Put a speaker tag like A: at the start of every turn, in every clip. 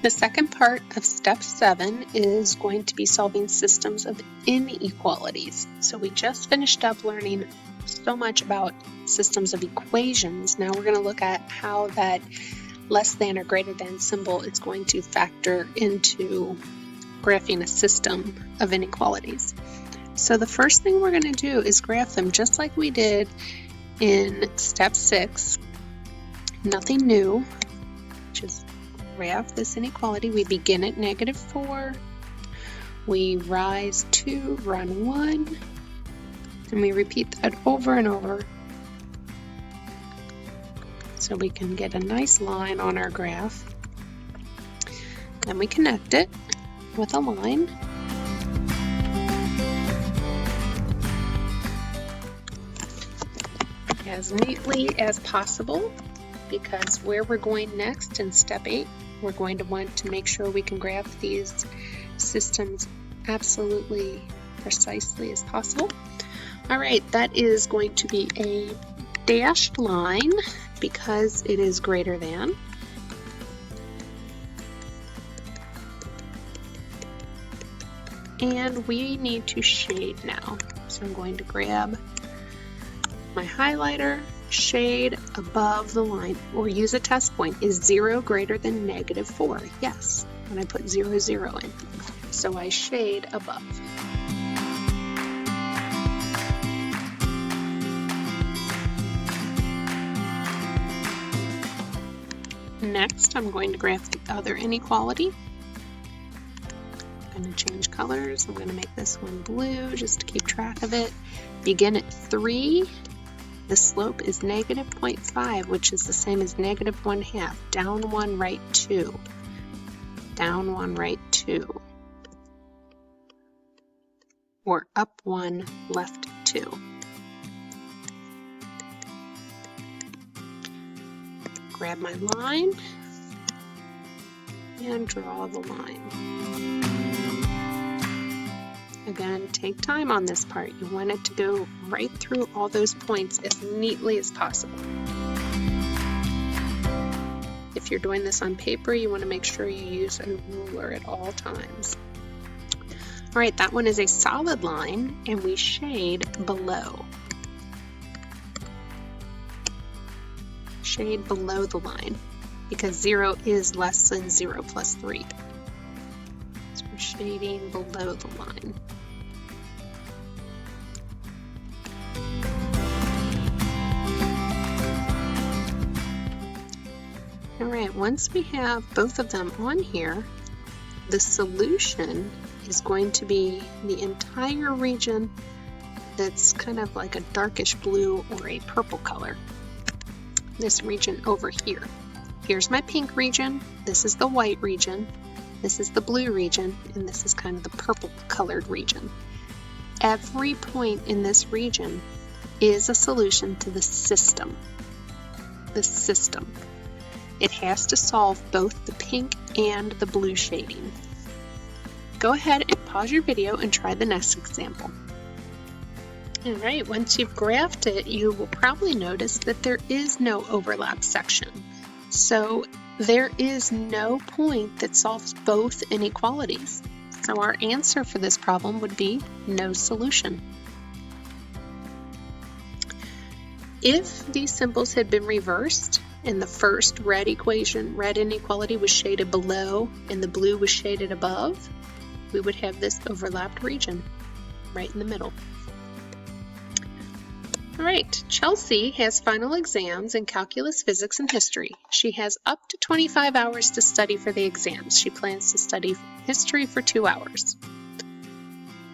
A: The second part of step 7 is going to be solving systems of inequalities. So we just finished up learning so much about systems of equations. Now we're going to look at how that less than or greater than symbol is going to factor into graphing a system of inequalities. So the first thing we're going to do is graph them just like we did in step 6. Nothing new, just graph this inequality. We begin at -4, we rise 2, run 1, and we repeat that over and over so we can get a nice line on our graph. Then we connect it with a line. As neatly as possible, because where we're going next in step 8, we're going to want to make sure we can graph these systems absolutely precisely as possible. All right, that is going to be a dashed line because it is greater than. And we need to shade now. So I'm going to grab my highlighter, shade above the line, or use a test point. Is 0 greater than -4? Yes, when I put 0, 0 in. So I shade above. Next, I'm going to graph the other inequality. I'm going to change colors. I'm going to make this one blue just to keep track of it. Begin at 3. The slope is -0.5, which is the same as -1/2. Down 1, right 2. Down 1, right 2. Or up 1, left 2. Grab my line and draw the line. Again, take time on this part. You want it to go right through all those points as neatly as possible. If you're doing this on paper, you want to make sure you use a ruler at all times. All right, that one is a solid line, and we shade below. Shade below the line, because 0 is less than 0 plus 3. So we're shading below the line. Alright, once we have both of them on here, the solution is going to be the entire region that's kind of like a darkish blue or a purple color. This region over here. Here's my pink region, this is the white region, this is the blue region, and this is kind of the purple colored region. Every point in this region is a solution to the system. The system. It has to solve both the pink and the blue shading. Go ahead and pause your video and try the next example. Alright, once you've graphed it, you will probably notice that there is no overlap section. So there is no point that solves both inequalities. So our answer for this problem would be no solution. If these symbols had been reversed, and the first red inequality was shaded below and the blue was shaded above, we would have this overlapped region right in the middle. All right, Chelsea has final exams in calculus, physics, and history. She has up to 25 hours to study for the exams. She plans to study history for 2 hours.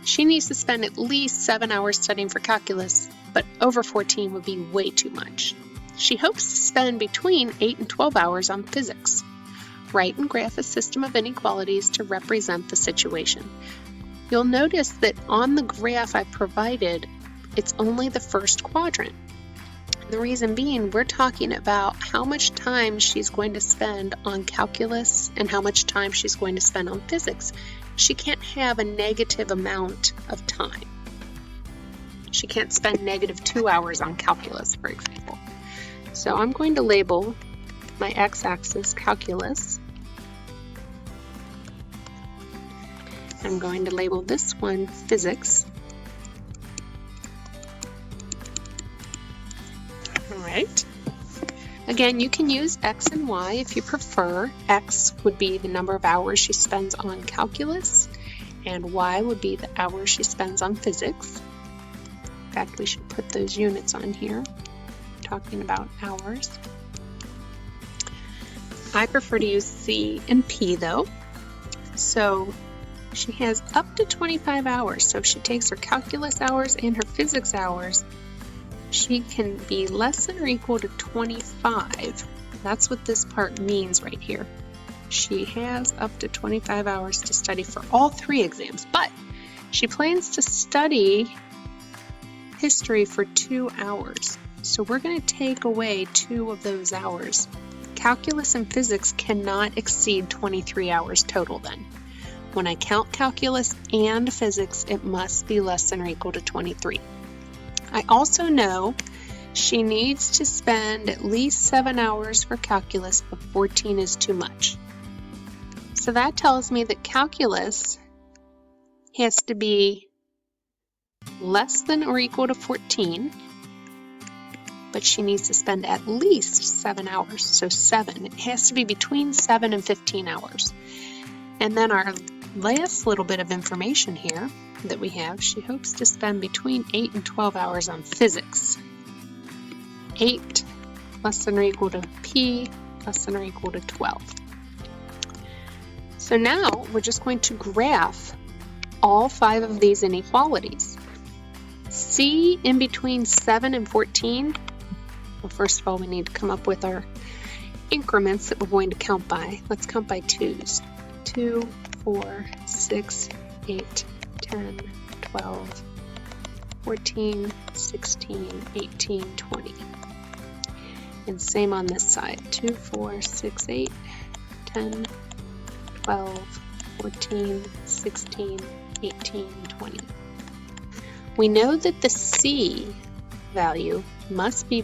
A: She needs to spend at least 7 hours studying for calculus, but over 14 would be way too much. She hopes to spend between 8 and 12 hours on physics. Write and graph a system of inequalities to represent the situation. You'll notice that on the graph I provided, it's only the first quadrant. The reason being, we're talking about how much time she's going to spend on calculus and how much time she's going to spend on physics. She can't have a negative amount of time. She can't spend -2 hours on calculus, for example. So I'm going to label my x-axis calculus, I'm going to label this one physics. All right. Again, you can use X and Y if you prefer. X would be the number of hours she spends on calculus, and Y would be the hours she spends on physics. In fact, we should put those units on here, talking about hours. I prefer to use C and P though. So she has up to 25 hours. So if she takes her calculus hours and her physics hours, she can be less than or equal to 25. That's what this part means right here. She has up to 25 hours to study for all 3 exams, but she plans to study history for 2 hours. So we're going to take away 2 of those hours. Calculus and physics cannot exceed 23 hours total then. When I count calculus and physics, it must be less than or equal to 23. I also know she needs to spend at least 7 hours for calculus, but 14 is too much. So that tells me that calculus has to be less than or equal to 14, but she needs to spend at least 7 hours. So 7. It has to be between 7 and 15 hours. And then our last little bit of information here that we have, she hopes to spend between 8 and 12 hours on physics. 8 less than or equal to P less than or equal to 12. So now we're just going to graph all 5 of these inequalities. C in between 7 and 14. Well, first of all, we need to come up with our increments that we're going to count by. Let's count by 2's. 2, 4, 6, 8, 10, 12, 14, 16, 18, 20. And same on this side. 2, 4, 6, 8, 10, 12, 14, 16, 18, 20. We know that the C value must be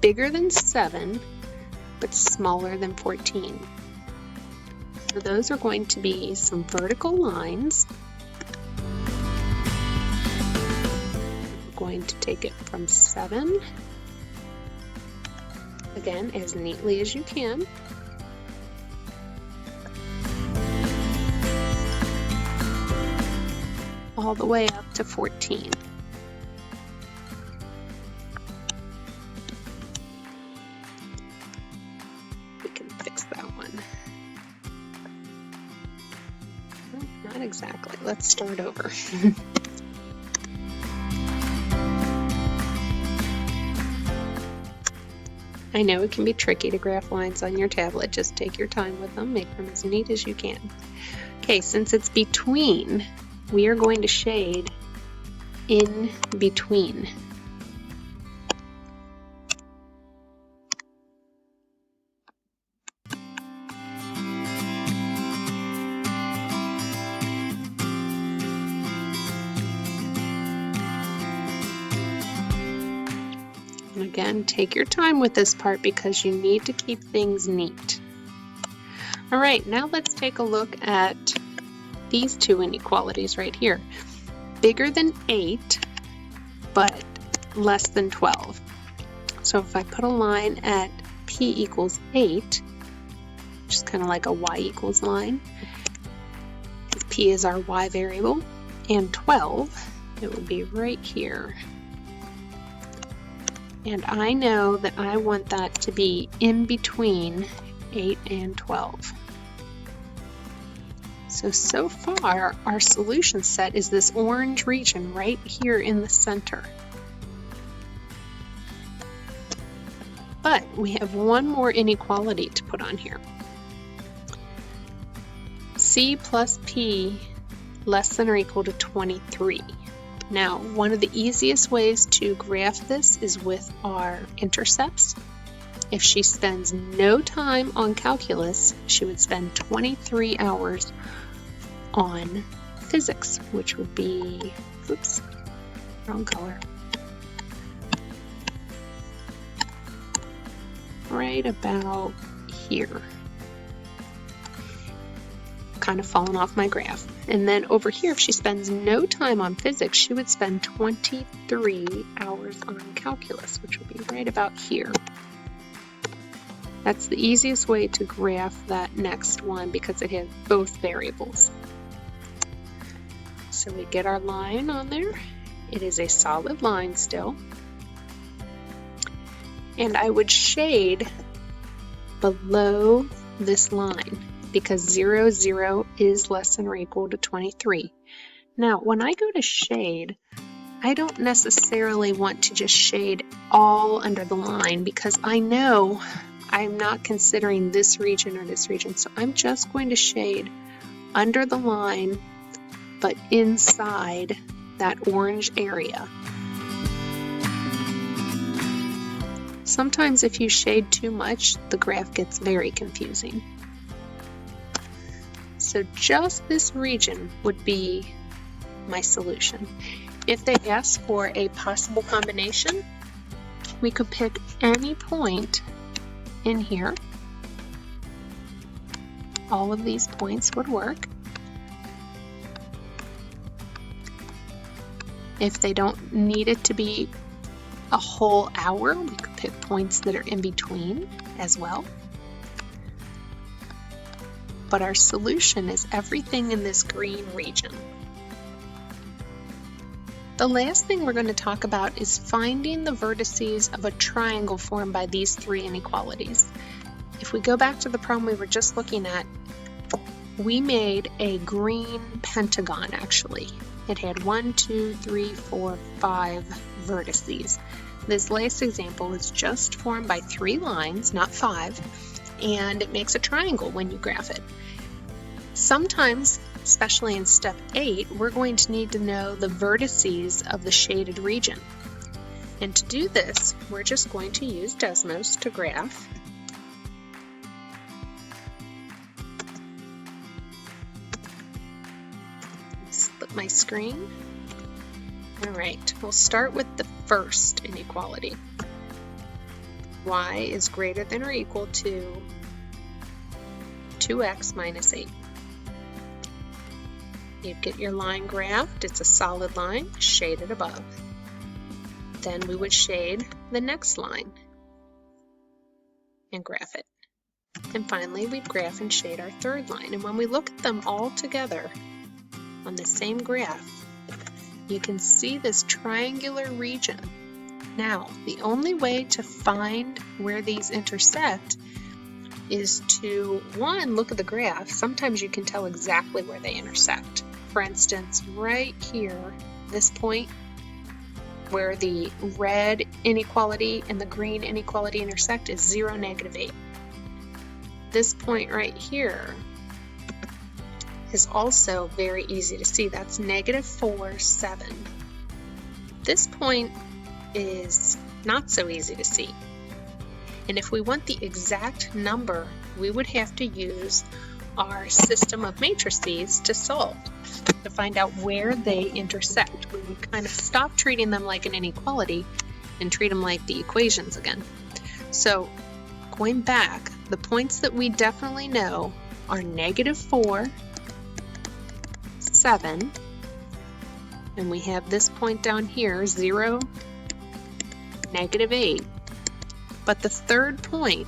A: bigger than 7, but smaller than 14. So those are going to be some vertical lines. We're going to take it from 7, again, as neatly as you can. All the way up to 14. We can fix that one. Well, not exactly. Let's start over. I know it can be tricky to graph lines on your tablet. Just take your time with them. Make them as neat as you can. Okay, since it's between, we are going to shade in between. And again, take your time with this part because you need to keep things neat. All right, now let's take a look at these 2 inequalities right here. Bigger than 8, but less than 12. So if I put a line at P equals 8, which is kind of like a Y equals line, P is our Y variable, and 12, it would be right here. And I know that I want that to be in between 8 and 12. So far, our solution set is this orange region right here in the center. But we have one more inequality to put on here. C plus P less than or equal to 23. Now, one of the easiest ways to graph this is with our intercepts. If she spends no time on calculus, she would spend 23 hours on physics, which would be, oops, wrong color. Right about here. kind of fallen off my graph. And then over here, if she spends no time on physics, she would spend 23 hours on calculus, which would be right about here. That's the easiest way to graph that next one because it has both variables. So we get our line on there. It is a solid line still. And I would shade below this line because 0, 0 is less than or equal to 23. Now, when I go to shade, I don't necessarily want to just shade all under the line because I know I'm not considering this region or this region. So I'm just going to shade under the line, but inside that orange area. Sometimes if you shade too much, the graph gets very confusing. So just this region would be my solution. If they ask for a possible combination, we could pick any point in here. All of these points would work. If they don't need it to be a whole hour, we could pick points that are in between as well. But our solution is everything in this green region. The last thing we're going to talk about is finding the vertices of a triangle formed by these three inequalities. If we go back to the problem we were just looking at, we made a green pentagon actually. It had 1, 2, 3, 4, 5 vertices. This last example is just formed by 3 lines, not 5, and it makes a triangle when you graph it. Sometimes, especially in step 8, we're going to need to know the vertices of the shaded region. And to do this, we're just going to use Desmos to graph. Split my screen. All right, we'll start with the first inequality. Y is greater than or equal to 2x minus 8. You get your line graphed. It's a solid line, shaded above. Then we would shade the next line and graph it. And finally, we'd graph and shade our third line. And when we look at them all together on the same graph, you can see this triangular region. Now, the only way to find where these intersect is to, one, look at the graph. Sometimes you can tell exactly where they intersect. For instance, right here, this point where the red inequality and the green inequality intersect is 0, -8. This point right here is also very easy to see. That's -4, 7. This point is not so easy to see. And if we want the exact number, we would have to use our system of matrices to solve, to find out where they intersect. We would kind of stop treating them like an inequality and treat them like the equations again. So going back, the points that we definitely know are -4, 7, and we have this point down here, 0, -8. But the third point,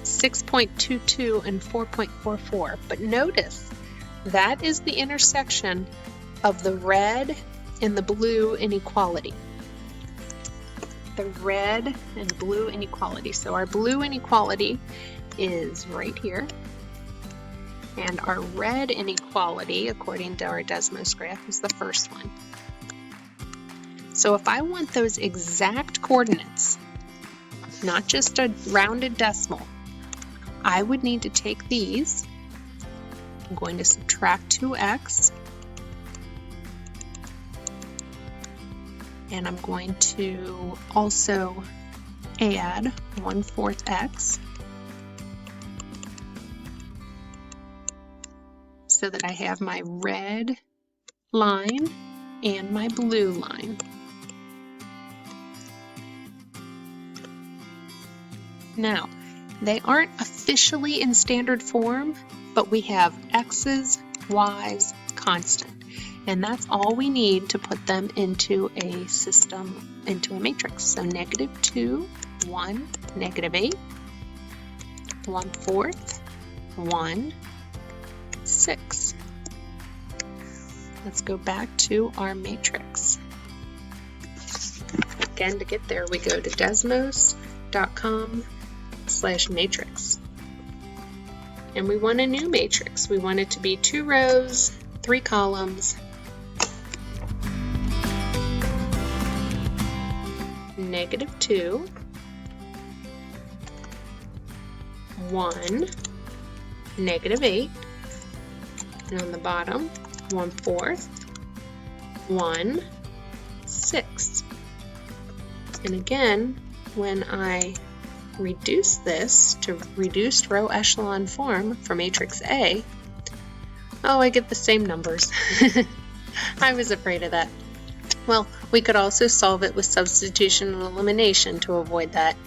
A: 6.22 and 4.44. But notice that is the intersection of the red and the blue inequality. The red and blue inequality. So our blue inequality is right here. And our red inequality, according to our Desmos graph, is the first one. So if I want those exact coordinates, not just a rounded decimal, I would need to take these. I'm going to subtract 2x, and I'm going to also add 1/4 x, so that I have my red line and my blue line. Now, They aren't officially in standard form, but we have x's, y's, constant. And that's all we need to put them into a system, into a matrix. So -2, 1, -8, 1/4, 1, 6. Let's go back to our matrix. Again, to get there, we go to desmos.com/matrix. And we want a new matrix. We want it to be 2 rows, 3 columns, -2, 1, -8, and on the bottom, 1/4, 1, 6. And again, when I reduce this to reduced row echelon form for matrix A, oh, I get the same numbers. I was afraid of that. Well, we could also solve it with substitution and elimination to avoid that,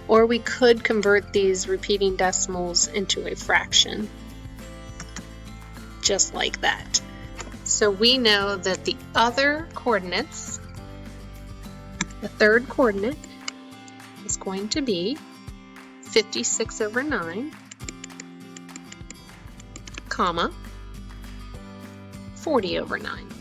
A: or we could convert these repeating decimals into a fraction, just like that. So we know that the other coordinates, the third coordinate, is going to be 56/9, comma, 40/9.